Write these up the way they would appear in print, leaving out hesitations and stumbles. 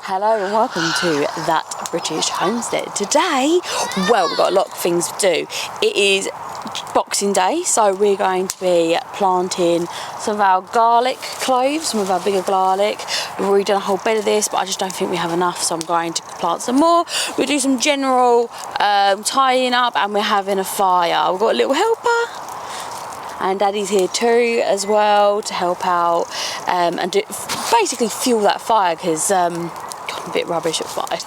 Hello and welcome to That British Homestead. Today, well, we've got a lot of things to do. It is Boxing Day, so we're going to be planting some of our garlic cloves, some of our bigger garlic. We've already done a whole bed of this, but I just don't think we have enough, so I'm going to plant some more. We'll do some general tidying up, and we're having a fire. We've got a little helper. And Daddy's here too as well to help out and basically fuel that fire because I'm a bit rubbish at fires.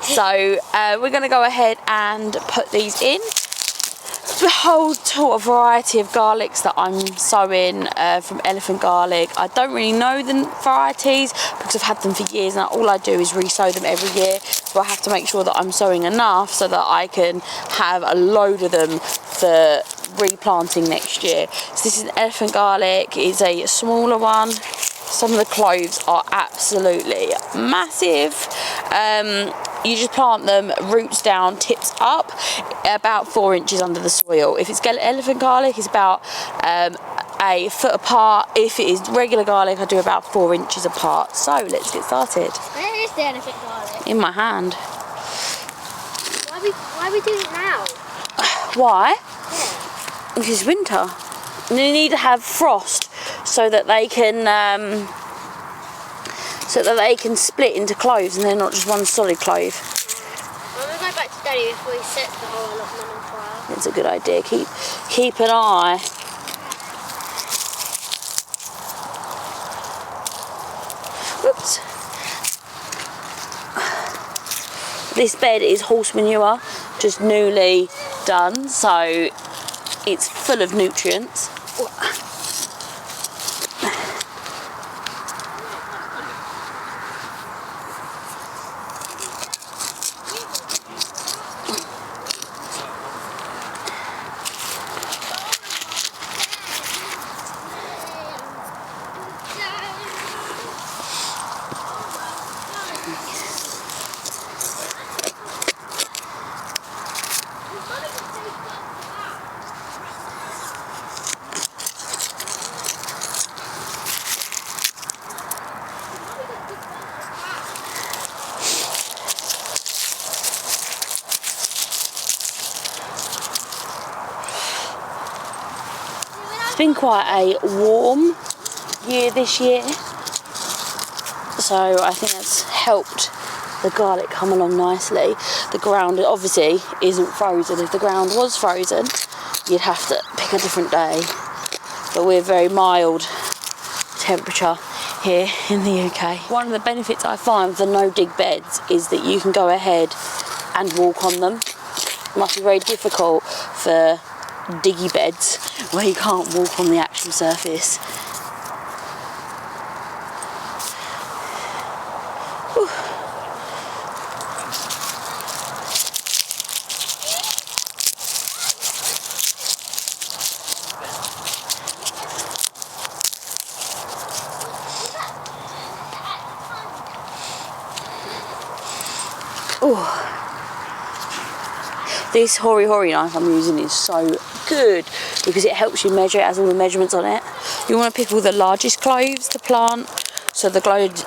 So we're going to go ahead and put these in. The whole sort of variety of garlics that I'm sowing from Elephant Garlic. I don't really know the varieties because I've had them for years and all I do is re-sow them every year. So I have to make sure that I'm sowing enough so that I can have a load of them for replanting next year. So this is an Elephant Garlic. It's a smaller one. Some of the cloves are absolutely massive. You just plant them roots down, tips up, about 4 inches under the soil. If it's Elephant Garlic, it's about a foot apart. If it is regular garlic, I do about 4 inches apart. So let's get started. Where is the Elephant Garlic? In my hand. Why are we doing it now? Why? Yeah. Because it's winter. And you need to have frost so that they can split into cloves and they're not just one solid clove. I'm going to go back to Daddy before he sets the whole allotment on fire. It's a good idea. Keep an eye. Whoops. This bed is horse manure, just newly done, so it's full of nutrients. It's been quite a warm year this year, so I think that's helped the garlic come along nicely. The ground obviously isn't frozen. If the ground was frozen, you'd have to pick a different day, but we're very mild temperature here in the UK. One of the benefits I find for no dig beds is that you can go ahead and walk on them. It must be very difficult for diggy beds where you can't walk on the actual surface. Whew. Ooh. This Hori Hori knife I'm using is so good because it helps you measure. It has all the measurements on it. You want to pick all the largest cloves to plant, so the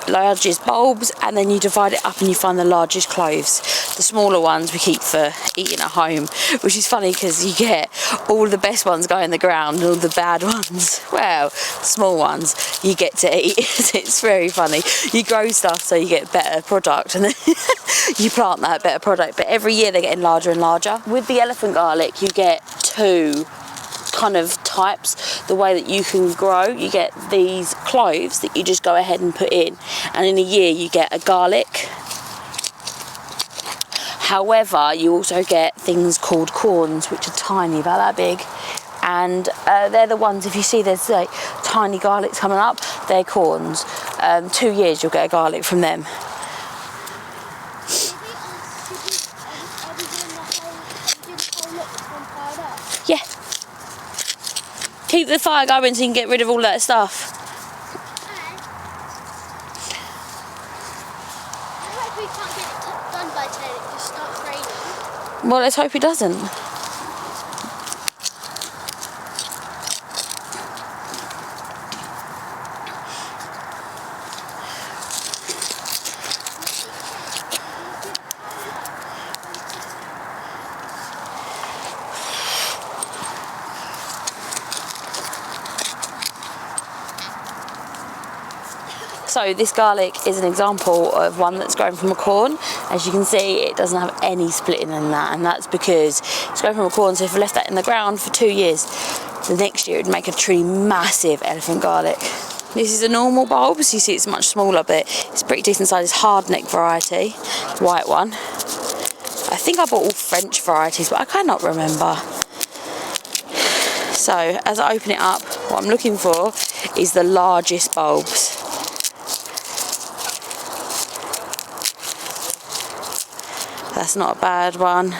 largest bulbs, and then you divide it up and you find the largest cloves. The smaller ones we keep for eating at home, which is funny because you get all the best ones go in the ground and all the bad ones, well, small ones, you get to eat. It's very funny. You grow stuff so you get better product, and then you plant that better product, but every year they're getting larger and larger. With the Elephant Garlic, you get two kind of types. The way that you can grow, you get these cloves that you just go ahead and put in, and in a year you get a garlic. However, you also get things called corns, which are tiny, about that big, and they're the ones, if you see there's like tiny garlics coming up, they're corns. 2 years you'll get a garlic from them. Yeah. Keep the fire going so you can get rid of all that stuff. I hope we can't get it done by today. It just starts raining. Well, let's hope it doesn't. So this garlic is an example of one that's grown from a corn. As you can see, it doesn't have any splitting in that, and that's because it's grown from a corn, so if I left that in the ground for 2 years, the next year it would make a truly massive elephant garlic. This is a normal bulb, so you see it's much smaller, but it's pretty decent size. It's hard neck variety, white one. I think I bought all French varieties, but I cannot remember. So as I open it up, what I'm looking for is the largest bulbs. That's not a bad one.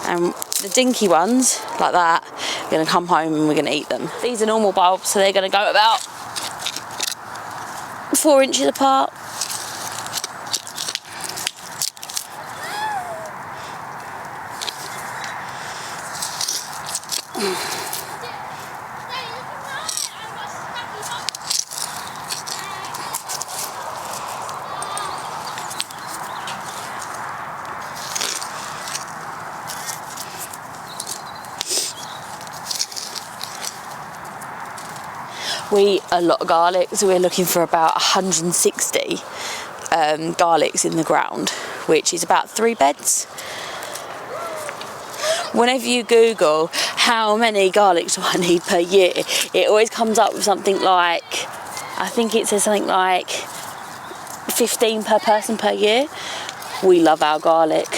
And the dinky ones, like that, we're going to come home and we're going to eat them. These are normal bulbs, so they're going to go about 4 inches apart. We eat a lot of garlic, so we're looking for about 160 garlics in the ground, which is about 3 beds. Whenever you Google how many garlics do I need per year, it always comes up with something like, I think it says something like 15 per person per year. We love our garlic.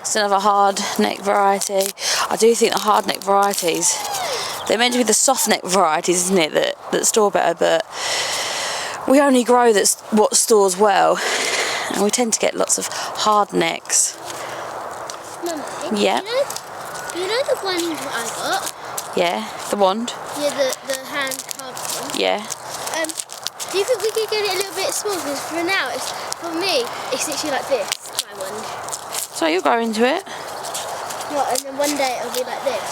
It's another hard neck variety. I do think the hard neck varieties, they're meant to be the soft neck varieties, isn't it, that store better, but we only grow that's what stores well, and we tend to get lots of hard necks. Mummy, Yeah. You know the wand I got? Yeah, the wand. Yeah, the hand carved one. Yeah. Do you think we could get it a little bit small? Because for now, for me, it's literally like this, my wand. So you'll grow into it. What, and then one day it'll be like this.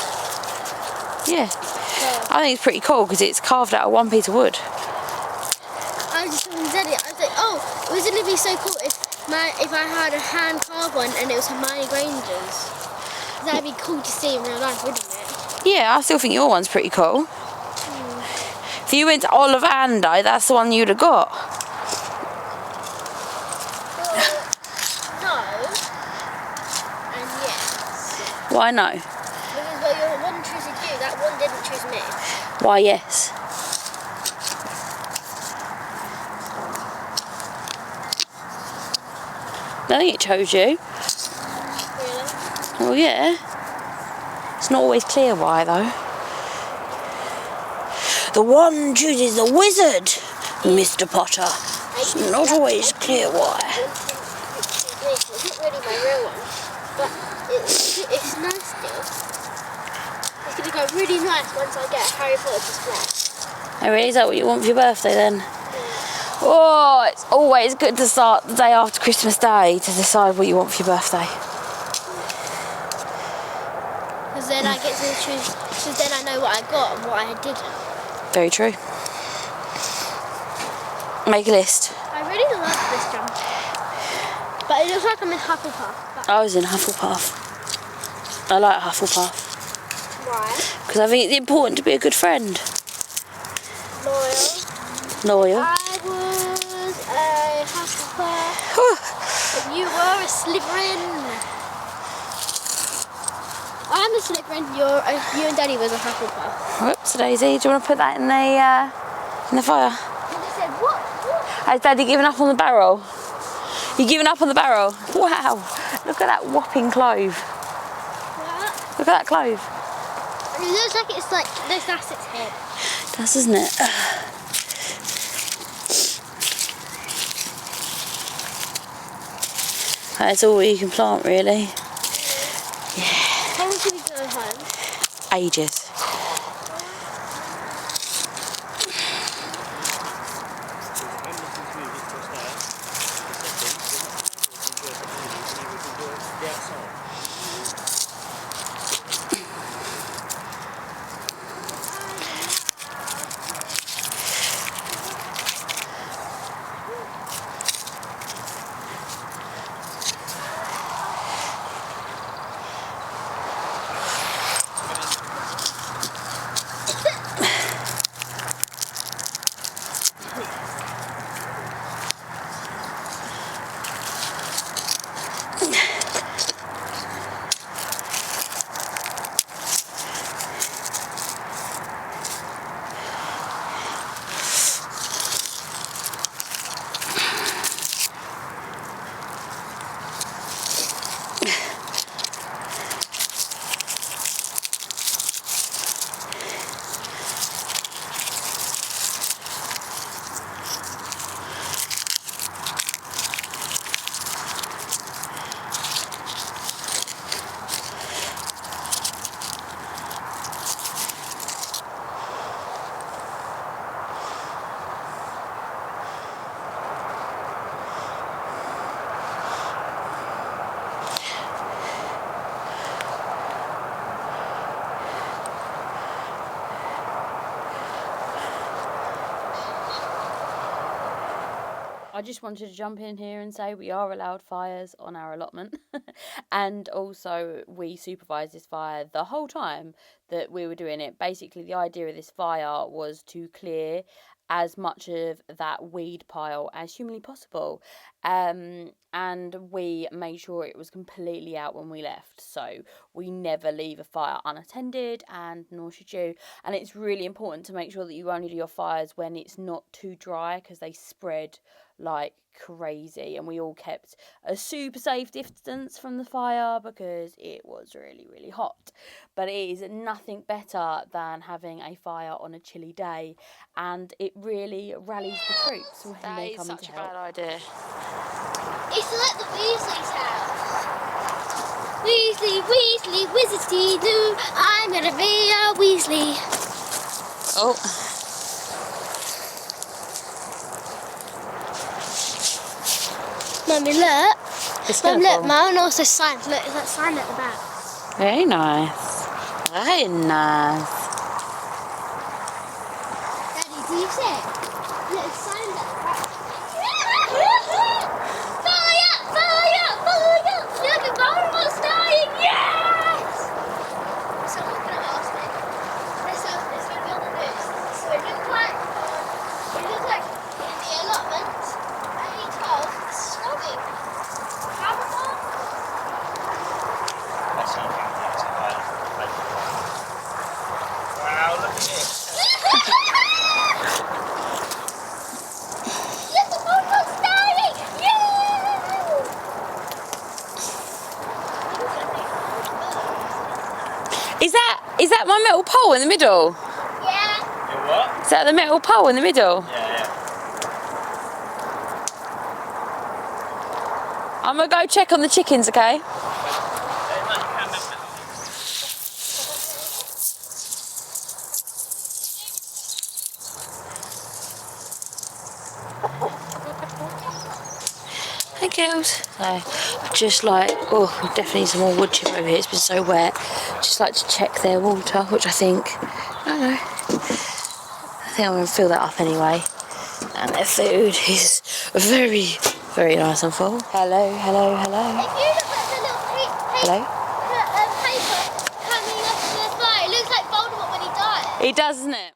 Yeah. So, I think it's pretty cool because it's carved out of one piece of wood. I just said it. I was like, oh, wouldn't it be so cool if I had a hand carved one and it was Hermione Granger's? That'd be cool to see in real life, wouldn't it? Yeah, I still think your one's pretty cool. If you went to Ollivander, that's the one you'd have got. No. And yes. Why no? Because your one chooses you, that one didn't choose me. Why yes? I think it chose you. Really? Well, yeah. It's not always clear why, though. The one chooses the wizard, Mr. Potter. It's not always clear why. It's not really my real one, but it's nice still. It's going to go really nice once I get a Harry Potter display. Oh, really? Is that what you want for your birthday, then? Oh, it's always good to start the day after Christmas Day to decide what you want for your birthday. Because then I get to choose, because then I know what I got and what I didn't. Very true. Make a list. I really love this jumper. But it looks like I'm in Hufflepuff. I was in Hufflepuff. I like Hufflepuff. Why? Because I think it's important to be a good friend. Loyal. Loyal. I was a Hufflepuff. And you were a Slytherin. I'm a Slytherin. You and Daddy was a Hufflepuff. Whoops, Daisy. Do you want to put that in the fire? And they said, what? Has Daddy given up on the barrel? You giving up on the barrel? Wow. Look at that whopping clove. What? Look at that clove. And it looks like it's like, that's its head. It does, isn't it? That's all you can plant, really. How long should we go home? Ages. I just wanted to jump in here and say we are allowed fires on our allotment. And also we supervised this fire the whole time that we were doing it. Basically, the idea of this fire was to clear as much of that weed pile as humanly possible. And we made sure it was completely out when we left. So we never leave a fire unattended, and nor should you. And it's really important to make sure that you only do your fires when it's not too dry, because they spread like crazy. And we all kept a super safe distance from the fire because it was really, really hot. But it is nothing better than having a fire on a chilly day, and it really rallies the troops when they come to help. That is such a bad idea. It's like the Weasley's house. Weasley, Weasley, Wizardy Loo. I'm gonna be a Weasley. Oh. Mummy, look. It's Mum, gonna look. fall. Mum also signs. Look, it's that sign at the back. Very nice. Very nice. Daddy, do you see it? Look, it's signed at the back. Fire! Fire! Fire! Look, a Voldemort's dying! Yes! Someone's gonna ask me. It's gonna be on the news. So it looks like in the allotment, A12 is snogging. Wow, look at this. Yes, the Voldemort's dying! Is that my metal pole in the middle? Yeah. Your what? Is that the metal pole in the middle? Yeah. I'm gonna go check on the chickens, okay? Hey girls. So, just like, oh, definitely some more wood chip over here. It's been so wet. Just like to check their water, which I think, I don't know. I think I'm gonna fill that up anyway. And their food is very, very nice and full. Hello, hello, hello. If you look at the little Hello? paper coming off the fire, it looks like Voldemort when he died. It does, doesn't it?